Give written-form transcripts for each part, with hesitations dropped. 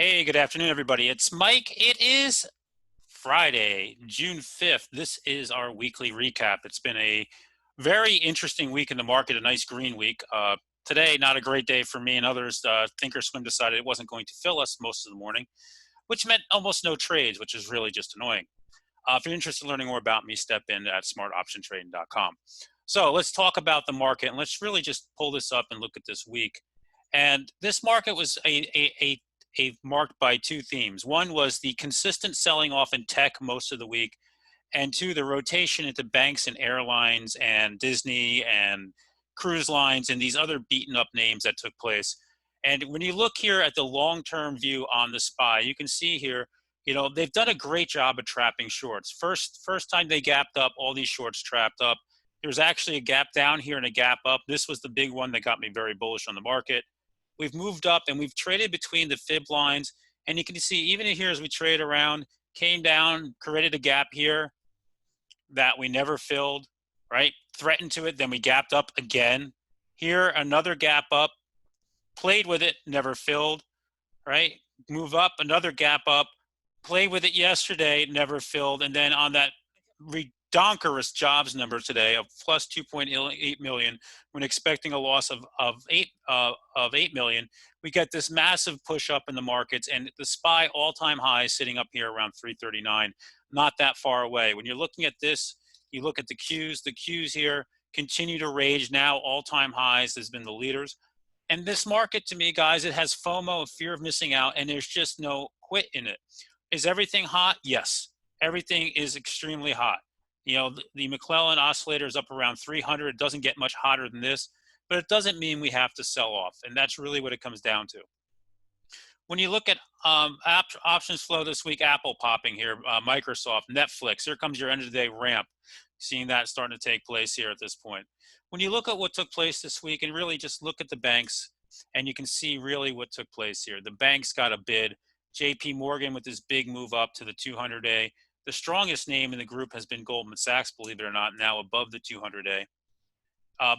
Hey, good afternoon, everybody. It's Mike. It is Friday, June 5th. This is our weekly recap. It's been a very interesting week in the market, a nice green week. Today, not a great day for me and others. Thinkorswim decided it wasn't going to fill us most of the morning, which meant almost no trades, which is really just annoying. If you're interested in learning more about me, step in at smartoptiontrading.com. So let's talk about the market, and let's really just pull this up and look at this week. And this market was marked by two themes. One was the consistent selling off in tech most of the week, and two, the rotation into banks and airlines and Disney and cruise lines and these other beaten up names that took place. And when you look here at the long-term view on the SPY, you can see here, they've done a great job of trapping shorts. First time they gapped up, all these shorts trapped up. There's actually a gap down here and a gap up. This was the big one that got me very bullish on the market. We've moved up and we've traded between the fib lines. And you can see even here as we trade around, came down, created a gap here that we never filled, right? Threatened to it, then we gapped up again. Here, another gap up, played with it, never filled, right? Move up, another gap up, played with it yesterday, never filled. And then on that redonkulous jobs number today of plus 2.8 million, when expecting a loss of 8 million, we get this massive push up in the markets, and the SPY all-time high sitting up here around 339, not that far away. When you're looking at this, you look at the Qs here continue to rage, now all-time highs has been the leaders. And this market, to me, guys, it has FOMO, fear of missing out, and there's just no quit in it. Is everything hot? Yes. Everything is extremely hot. The McClellan oscillator is up around 300. It doesn't get much hotter than this, but it doesn't mean we have to sell off, and that's really what it comes down to. When you look at options flow this week, Apple popping here, Microsoft, Netflix, here comes your end of the day ramp. Seeing that starting to take place here at this point. When you look at what took place this week and really just look at the banks, and you can see really what took place here. The banks got a bid. JP Morgan with this big move up to the 200-day. The strongest name in the group has been Goldman Sachs, believe it or not, now above the 200-day.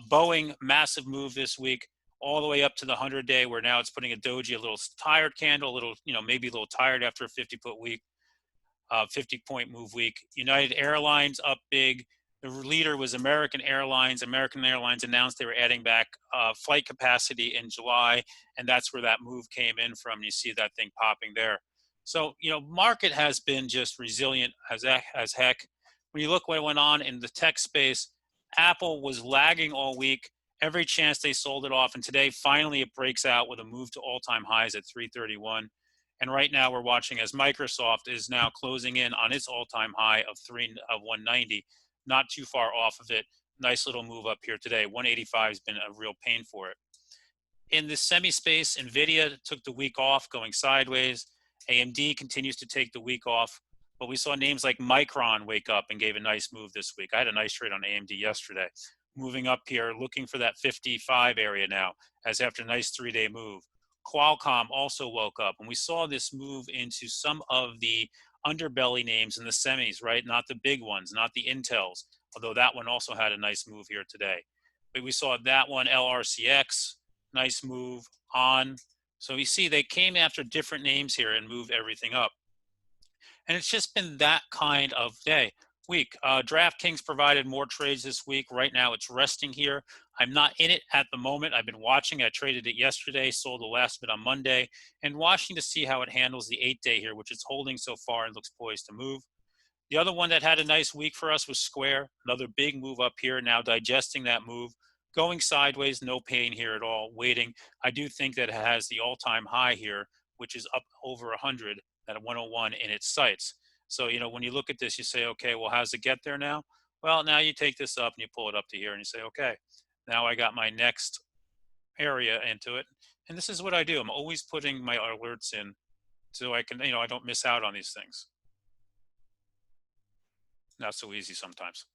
Boeing, massive move this week, all the way up to the 100-day, where now it's putting a doji, a little tired candle, a little, maybe a little tired after a 50-foot week. 50-point move week. United Airlines up big. The leader was American Airlines. American Airlines announced they were adding back flight capacity in July, and that's where that move came in from. You see that thing popping there. So, market has been just resilient as heck. When you look what went on in the tech space, Apple was lagging all week. Every chance they sold it off, and today finally it breaks out with a move to all-time highs at 331. And right now we're watching as Microsoft is now closing in on its all-time high of 190, not too far off of it. Nice little move up here today. 185 has been a real pain for it. In the semi space, NVIDIA took the week off, going sideways. AMD continues to take the week off. But we saw names like Micron wake up and gave a nice move this week. I had a nice trade on AMD yesterday. Moving up here, looking for that 55 area now, as after a nice 3-day move. Qualcomm also woke up, and we saw this move into some of the underbelly names in the semis, right? Not the big ones, not the Intels, although that one also had a nice move here today. But we saw that one, LRCX, nice move on. So you see they came after different names here and moved everything up. And it's just been that kind of week. DraftKings provided more trades this week. Right now it's resting here. I'm not in it at the moment. I've been watching. I traded it yesterday, sold the last bit on Monday, and watching to see how it handles the 8-day here, which it's holding so far and looks poised to move. The other one that had a nice week for us was Square. Another big move up here, now digesting that move. Going sideways, no pain here at all, waiting. I do think that it has the all-time high here, which is up over 100 at 101 in its sights. So, when you look at this, you say, okay, well, how does it get there now? Well, now you take this up and you pull it up to here and you say, okay, now I got my next area into it. And this is what I do. I'm always putting my alerts in so I can, I don't miss out on these things. Not so easy sometimes.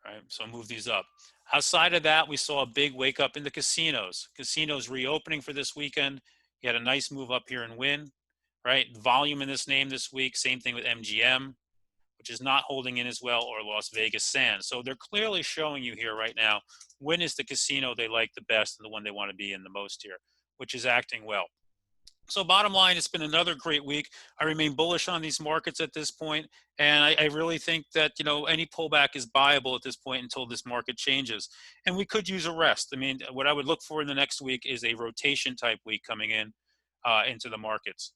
All right, so move these up. Outside of that, we saw a big wake up in the casinos. Casinos reopening for this weekend. You had a nice move up here in Wynn. Right, volume in this name this week, same thing with MGM, which is not holding in as well, or Las Vegas Sands. So they're clearly showing you here right now, when is the casino they like the best and the one they want to be in the most here, which is acting well. So bottom line, it's been another great week. I remain bullish on these markets at this point, and I really think that any pullback is buyable at this point until this market changes, and we could use a rest. I mean, what I would look for in the next week is a rotation type week coming in into the markets.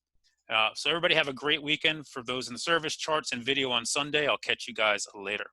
So everybody have a great weekend. For those in the service charts and video on Sunday, I'll catch you guys later.